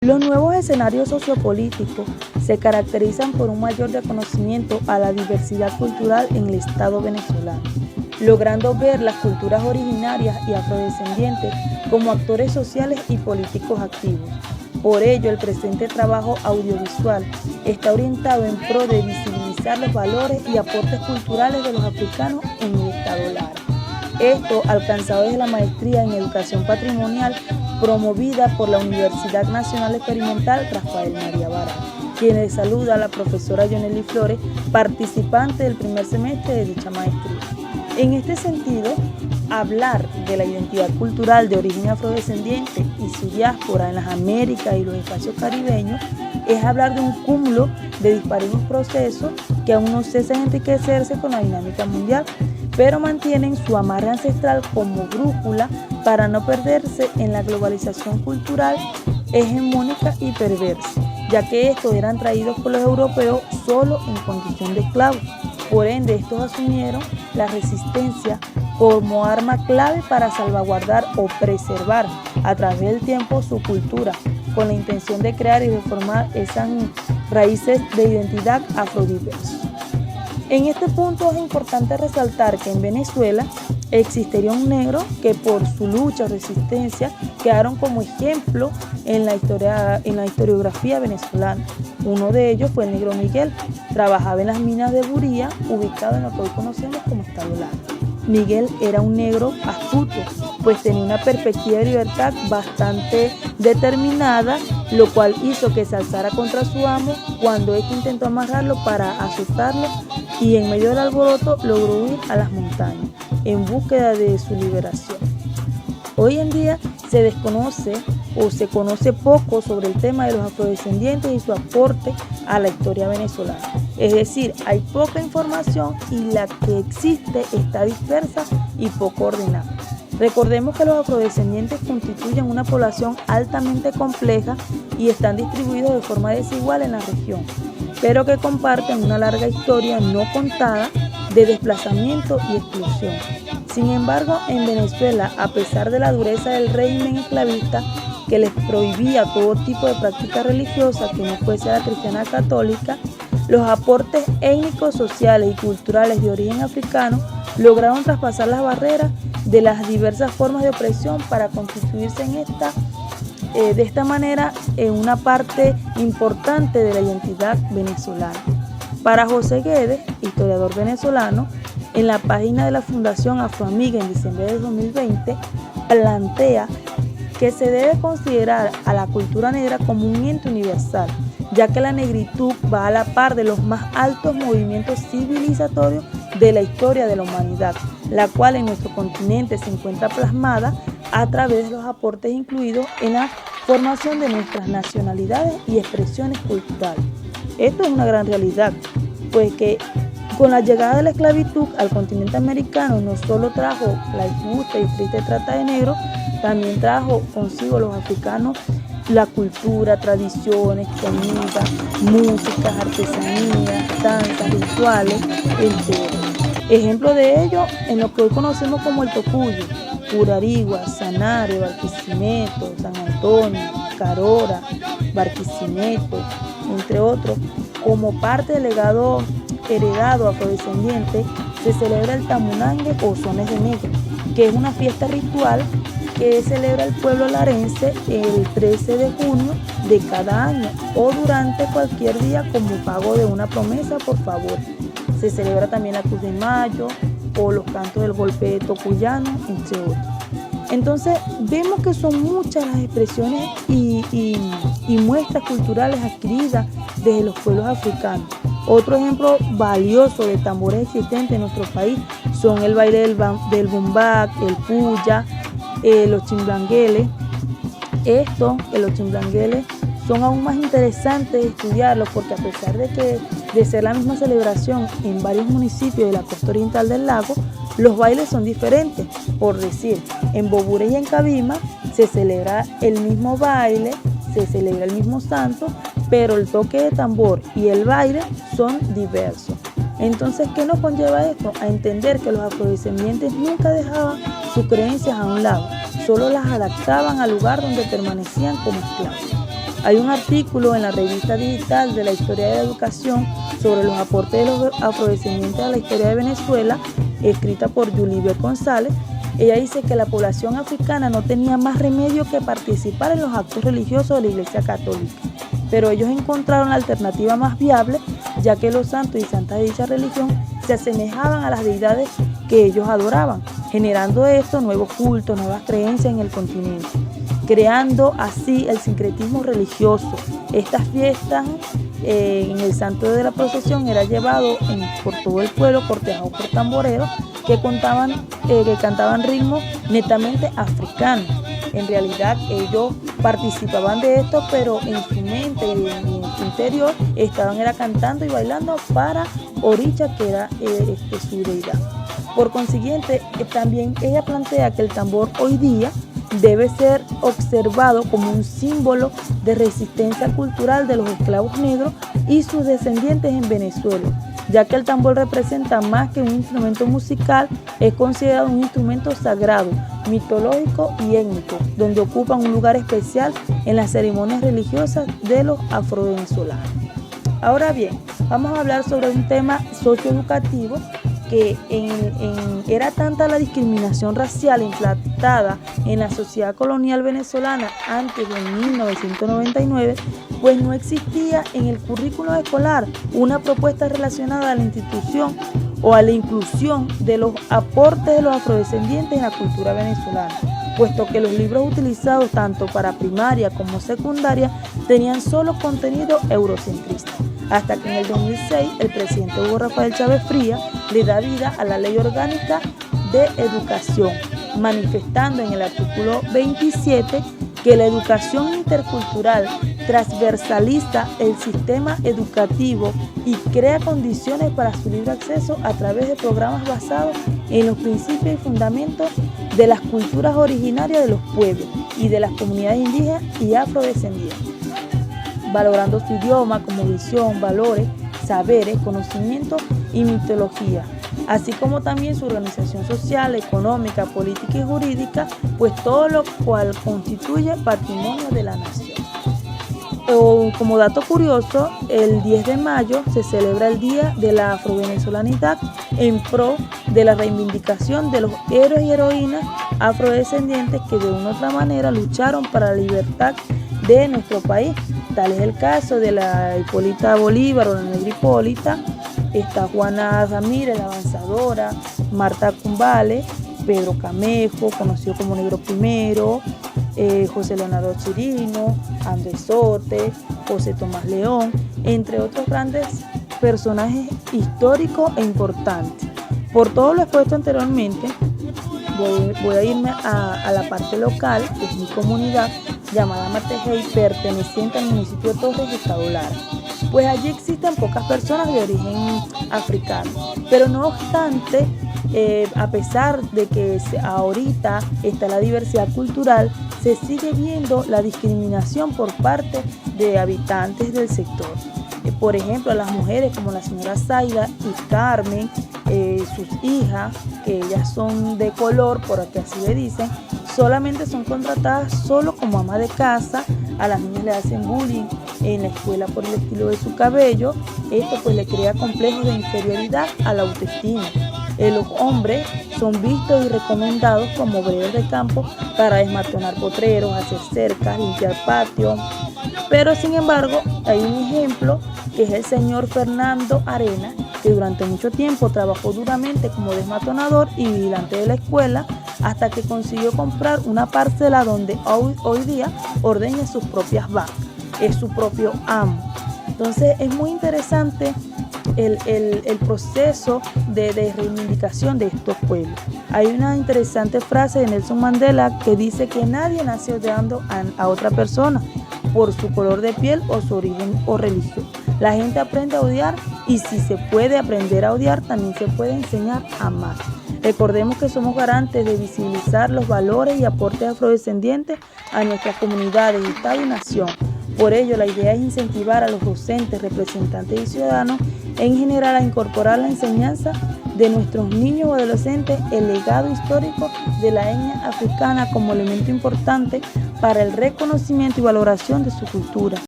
Los nuevos escenarios sociopolíticos se caracterizan por un mayor reconocimiento a la diversidad cultural en el Estado venezolano, logrando ver las culturas originarias y afrodescendientes como actores sociales y políticos activos. Por ello, el presente trabajo audiovisual está orientado en pro de visibilizar los valores y aportes culturales de los africanos en el Estado Lara. Esto alcanzado desde la maestría en Educación Patrimonial promovida por la Universidad Nacional Experimental Rafael María Baralt, quien le saluda a la profesora Yonely Flores, participante del primer semestre de dicha maestría. En este sentido, hablar de la identidad cultural de origen afrodescendiente y su diáspora en las Américas y los espacios caribeños es hablar de un cúmulo de disparetos procesos que aún no cesan de enriquecerse con la dinámica mundial, pero mantienen su amarre ancestral como brújula para no perderse en la globalización cultural hegemónica y perversa, ya que estos eran traídos por los europeos solo en condición de esclavos. Por ende, estos asumieron la resistencia como arma clave para salvaguardar o preservar a través del tiempo su cultura, con la intención de crear y reformar esas raíces de identidad afrodiversa. En este punto es importante resaltar que en Venezuela existiría un negro que por su lucha o resistencia quedaron como ejemplo en la historiografía venezolana. Uno de ellos fue el negro Miguel, trabajaba en las minas de Buría, ubicado en lo que hoy conocemos como Estado Lara. Miguel era un negro astuto, pues tenía una perspectiva de libertad bastante determinada, lo cual hizo que se alzara contra su amo cuando éste intentó amarrarlo para asustarlo y en medio del alboroto logró huir a las montañas en búsqueda de su liberación. Hoy en día se desconoce o se conoce poco sobre el tema de los afrodescendientes y su aporte a la historia venezolana. Es decir, hay poca información y la que existe está dispersa y poco ordenada. Recordemos que los afrodescendientes constituyen una población altamente compleja y están distribuidos de forma desigual en la región, pero que comparten una larga historia no contada de desplazamiento y exclusión. Sin embargo, en Venezuela, a pesar de la dureza del régimen esclavista que les prohibía todo tipo de práctica religiosa que no fuese la cristiana católica, los aportes étnicos, sociales y culturales de origen africano lograron traspasar las barreras de las diversas formas de opresión para constituirse de esta manera en una parte importante de la identidad venezolana. Para José Guedes, historiador venezolano, en la página de la Fundación Afroamiga en diciembre de 2020, plantea que se debe considerar a la cultura negra como un ente universal, ya que la negritud va a la par de los más altos movimientos civilizatorios de la historia de la humanidad, la cual en nuestro continente se encuentra plasmada a través de los aportes incluidos en la formación de nuestras nacionalidades y expresiones culturales. Esto es una gran realidad, pues que con la llegada de la esclavitud al continente americano no solo trajo la injusta y triste trata de negros, también trajo consigo los africanos la cultura, tradiciones, comida, músicas, artesanías, danzas, rituales, entre otros. Ejemplo de ello en lo que hoy conocemos como el Tocuyo, Curarigua, Sanare, Barquisimeto, San Antonio, Carora, Barquisimeto, entre otros. Como parte del legado heredado afrodescendiente, se celebra el Tamunangue o Sones de Negro, que es una fiesta ritual que celebra el pueblo larense el 13 de junio de cada año o durante cualquier día como pago de una promesa por favor. Se celebra también la Cruz de Mayo o los cantos del golpe tocuyano, entre otros. Entonces vemos que son muchas las expresiones y muestras culturales adquiridas desde los pueblos africanos. Otro ejemplo valioso de tambores existentes en nuestro país son el baile del bumbac, el puya, los chimblangueles. Los chimblangueles son aún más interesantes de estudiarlos porque a pesar de ser la misma celebración en varios municipios de la costa oriental del lago, los bailes son diferentes. Por decir, en Bobure y en Cabima se celebra el mismo baile, se celebra el mismo santo, pero el toque de tambor y el baile son diversos. Entonces, ¿qué nos conlleva esto? A entender que los afrodescendientes nunca dejaban sus creencias a un lado, solo las adaptaban al lugar donde permanecían como esclavos. Hay un artículo en la revista digital de la historia de la educación sobre los aportes de los afrodescendientes a la historia de Venezuela, escrita por Yulibet González. Ella dice que la población africana no tenía más remedio que participar en los actos religiosos de la Iglesia Católica, pero ellos encontraron la alternativa más viable, ya que los santos y santas de dicha religión se asemejaban a las deidades que ellos adoraban, generando esto nuevos cultos, nuevas creencias en el continente, creando así el sincretismo religioso. Estas fiestas en el santo de la procesión era llevado por todo el pueblo, cortejado por tamboreros que cantaban ritmos netamente africanos. En realidad ellos participaban de esto, pero en su mente y en su interior estaban cantando y bailando para Oricha, que era su deidad. Por consiguiente, también ella plantea que el tambor hoy día debe ser observado como un símbolo de resistencia cultural de los esclavos negros y sus descendientes en Venezuela, ya que el tambor representa más que un instrumento musical, es considerado un instrumento sagrado, mitológico y étnico, donde ocupa un lugar especial en las ceremonias religiosas de los afrovenezolanos. Ahora bien, vamos a hablar sobre un tema socioeducativo que era tanta la discriminación racial implantada en la sociedad colonial venezolana antes de 1999, pues no existía en el currículo escolar una propuesta relacionada a la institución o a la inclusión de los aportes de los afrodescendientes en la cultura venezolana, puesto que los libros utilizados tanto para primaria como secundaria tenían solo contenido eurocentrista. Hasta que en el 2006 el presidente Hugo Rafael Chávez Frías le da vida a la Ley Orgánica de Educación, manifestando en el artículo 27 que la educación intercultural transversaliza el sistema educativo y crea condiciones para su libre acceso a través de programas basados en los principios y fundamentos de las culturas originarias de los pueblos y de las comunidades indígenas y afrodescendientes, valorando su idioma como visión, valores, saberes, conocimientos y mitología, así como también su organización social, económica, política y jurídica, pues todo lo cual constituye patrimonio de la nación. Como dato curioso, el 10 de mayo se celebra el Día de la Afrovenezolanidad en pro de la reivindicación de los héroes y heroínas afrodescendientes que de una u otra manera lucharon para la libertad de nuestro país. Tal es el caso de la Hipólita Bolívar o la Negra Hipólita, está Juana Ramírez, la avanzadora, Marta Cumbale, Pedro Camejo, conocido como Negro Primero, José Leonardo Chirino, Andrés Sote, José Tomás León, entre otros grandes personajes históricos e importantes. Por todo lo expuesto anteriormente, voy a irme a la parte local, que es mi comunidad, llamada Matejey, perteneciente al municipio de Torres, Estado Lara. Pues allí existen pocas personas de origen africano, pero no obstante, a pesar de que ahorita está la diversidad cultural, se sigue viendo la discriminación por parte de habitantes del sector. Por ejemplo, a las mujeres como la señora Zaida y Carmen, sus hijas, que ellas son de color, por aquí así le dicen, solamente son contratadas solo como ama de casa. A las niñas le hacen bullying en la escuela por el estilo de su cabello. Esto pues le crea complejos de inferioridad a la autoestima. Los hombres son vistos y recomendados como obreros de campo para desmatonar potreros, hacer cercas, limpiar patios. Pero sin embargo, hay un ejemplo que es el señor Fernando Arena, que durante mucho tiempo trabajó duramente como desmatonador y vigilante de la escuela, hasta que consiguió comprar una parcela donde hoy día ordeña sus propias vacas, es su propio amo. Entonces es muy interesante el proceso de reivindicación de estos pueblos. Hay una interesante frase de Nelson Mandela que dice que nadie nace odiando a otra persona por su color de piel o su origen o religión. La gente aprende a odiar, y si se puede aprender a odiar, también se puede enseñar a amar. Recordemos que somos garantes de visibilizar los valores y aportes afrodescendientes a nuestras comunidades, Estado y nación. Por ello, la idea es incentivar a los docentes, representantes y ciudadanos en general a incorporar la enseñanza de nuestros niños o adolescentes el legado histórico de la etnia africana como elemento importante para el reconocimiento y valoración de su cultura.